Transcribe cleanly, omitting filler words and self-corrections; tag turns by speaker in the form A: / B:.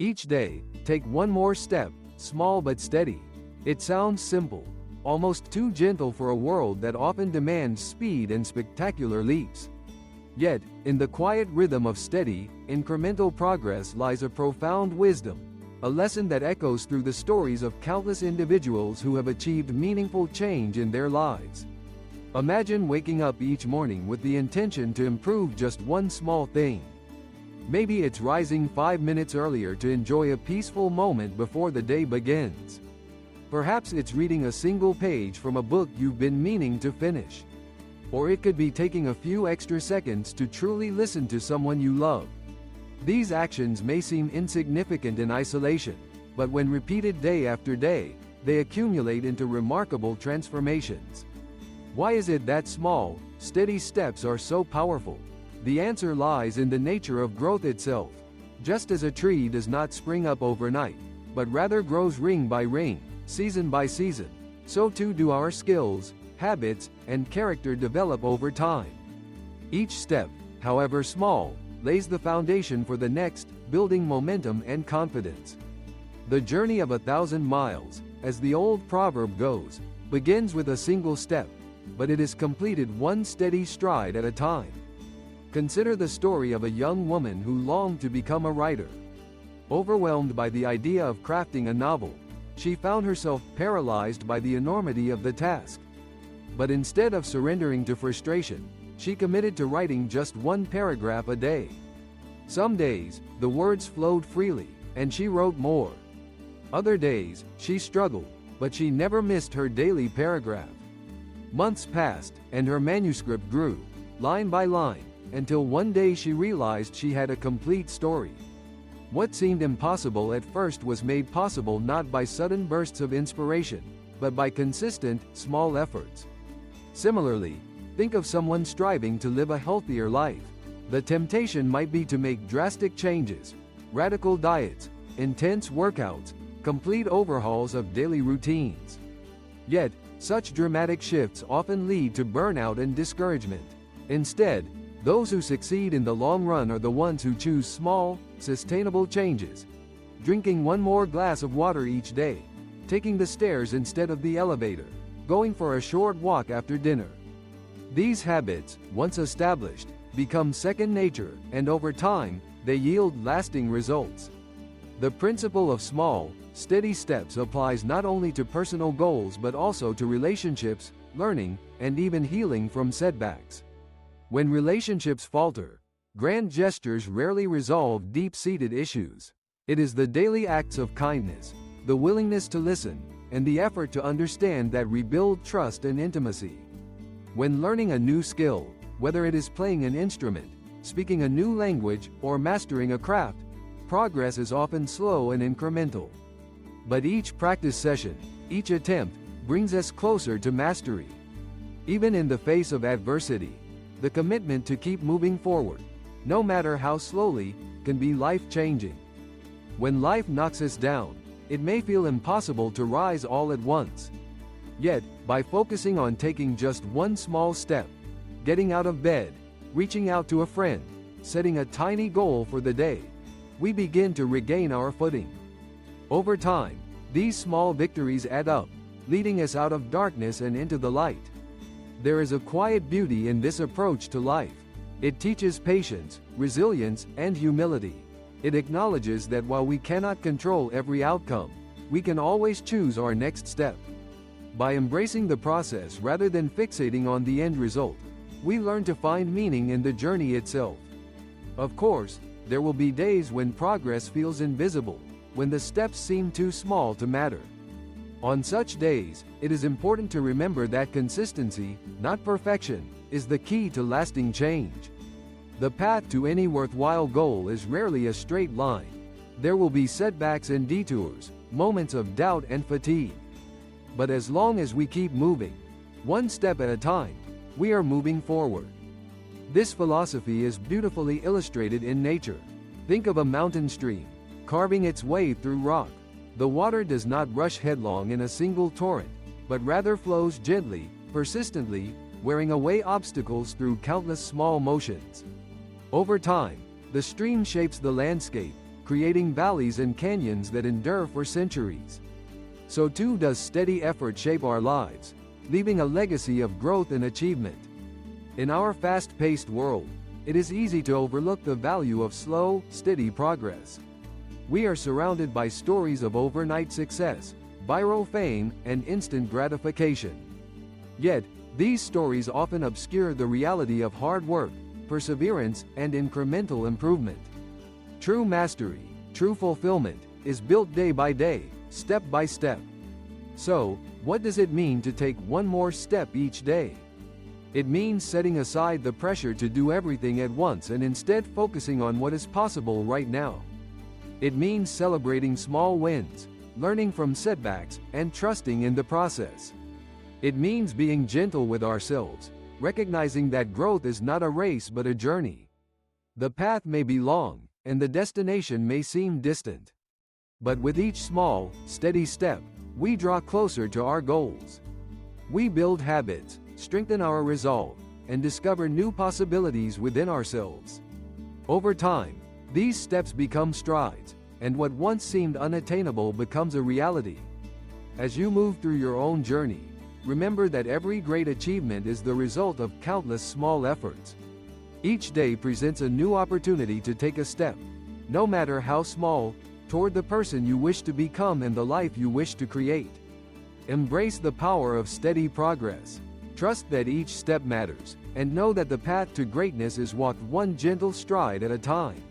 A: Each day, take one more step, small but steady. It sounds simple, almost too gentle for a world that often demands speed and spectacular leaps. Yet, in the quiet rhythm of steady, incremental progress lies a profound wisdom, a lesson that echoes through the stories of countless individuals who have achieved meaningful change in their lives. Imagine waking up each morning with the intention to improve just one small thing. Maybe it's rising 5 minutes earlier to enjoy a peaceful moment before the day begins. Perhaps it's reading a single page from a book you've been meaning to finish. Or it could be taking a few extra seconds to truly listen to someone you love. These actions may seem insignificant in isolation, but when repeated day after day, they accumulate into remarkable transformations. Why is it that small, steady steps are so powerful? The answer lies in the nature of growth itself. Just as a tree does not spring up overnight, but rather grows ring by ring, season by season, so too do our skills, habits, and character develop over time. Each step, however small, lays the foundation for the next, building momentum and confidence. The journey of 1,000 miles, as the old proverb goes, begins with a single step, but it is completed one steady stride at a time. Consider the story of a young woman who longed to become a writer. Overwhelmed by the idea of crafting a novel, she found herself paralyzed by the enormity of the task. But instead of surrendering to frustration, she committed to writing just one paragraph a day. Some days, the words flowed freely, and she wrote more. Other days, she struggled, but she never missed her daily paragraph. Months passed, and her manuscript grew, line by line, until one day she realized she had a complete story. What seemed impossible at first was made possible not by sudden bursts of inspiration, but by consistent, small efforts. Similarly, think of someone striving to live a healthier life. The temptation might be to make drastic changes, radical diets, intense workouts, complete overhauls of daily routines. Yet, such dramatic shifts often lead to burnout and discouragement. Instead, those who succeed in the long run are the ones who choose small, sustainable changes. Drinking one more glass of water each day, taking the stairs instead of the elevator, going for a short walk after dinner. These habits, once established, become second nature, and over time, they yield lasting results. The principle of small, steady steps applies not only to personal goals but also to relationships, learning, and even healing from setbacks. When relationships falter, grand gestures rarely resolve deep-seated issues. It is the daily acts of kindness, the willingness to listen, and the effort to understand that rebuild trust and intimacy. When learning a new skill, whether it is playing an instrument, speaking a new language, or mastering a craft, progress is often slow and incremental. But each practice session, each attempt, brings us closer to mastery. Even in the face of adversity, the commitment to keep moving forward, no matter how slowly, can be life-changing. When life knocks us down, it may feel impossible to rise all at once. Yet, by focusing on taking just one small step, getting out of bed, reaching out to a friend, setting a tiny goal for the day, we begin to regain our footing. Over time, these small victories add up, leading us out of darkness and into the light. There is a quiet beauty in this approach to life. It teaches patience, resilience, and humility. It acknowledges that while we cannot control every outcome, we can always choose our next step. By embracing the process rather than fixating on the end result, we learn to find meaning in the journey itself. Of course, there will be days when progress feels invisible, when the steps seem too small to matter. On such days, it is important to remember that consistency, not perfection, is the key to lasting change. The path to any worthwhile goal is rarely a straight line. There will be setbacks and detours, moments of doubt and fatigue. But as long as we keep moving, one step at a time, we are moving forward. This philosophy is beautifully illustrated in nature. Think of a mountain stream, carving its way through rock. The water does not rush headlong in a single torrent, but rather flows gently, persistently, wearing away obstacles through countless small motions. Over time, the stream shapes the landscape, creating valleys and canyons that endure for centuries. So too does steady effort shape our lives, leaving a legacy of growth and achievement. In our fast-paced world, it is easy to overlook the value of slow, steady progress. We are surrounded by stories of overnight success, viral fame, and instant gratification. Yet, these stories often obscure the reality of hard work, perseverance, and incremental improvement. True mastery, true fulfillment, is built day by day, step by step. So, what does it mean to take one more step each day? It means setting aside the pressure to do everything at once and instead focusing on what is possible right now. It means celebrating small wins, learning from setbacks, and trusting in the process. It means being gentle with ourselves, recognizing that growth is not a race but a journey. The path may be long, and the destination may seem distant. But with each small, steady step, we draw closer to our goals. We build habits, strengthen our resolve, and discover new possibilities within ourselves. Over time, these steps become strides, and what once seemed unattainable becomes a reality. As you move through your own journey, remember that every great achievement is the result of countless small efforts. Each day presents a new opportunity to take a step, no matter how small, toward the person you wish to become and the life you wish to create. Embrace the power of steady progress. Trust that each step matters, and know that the path to greatness is walked one gentle stride at a time.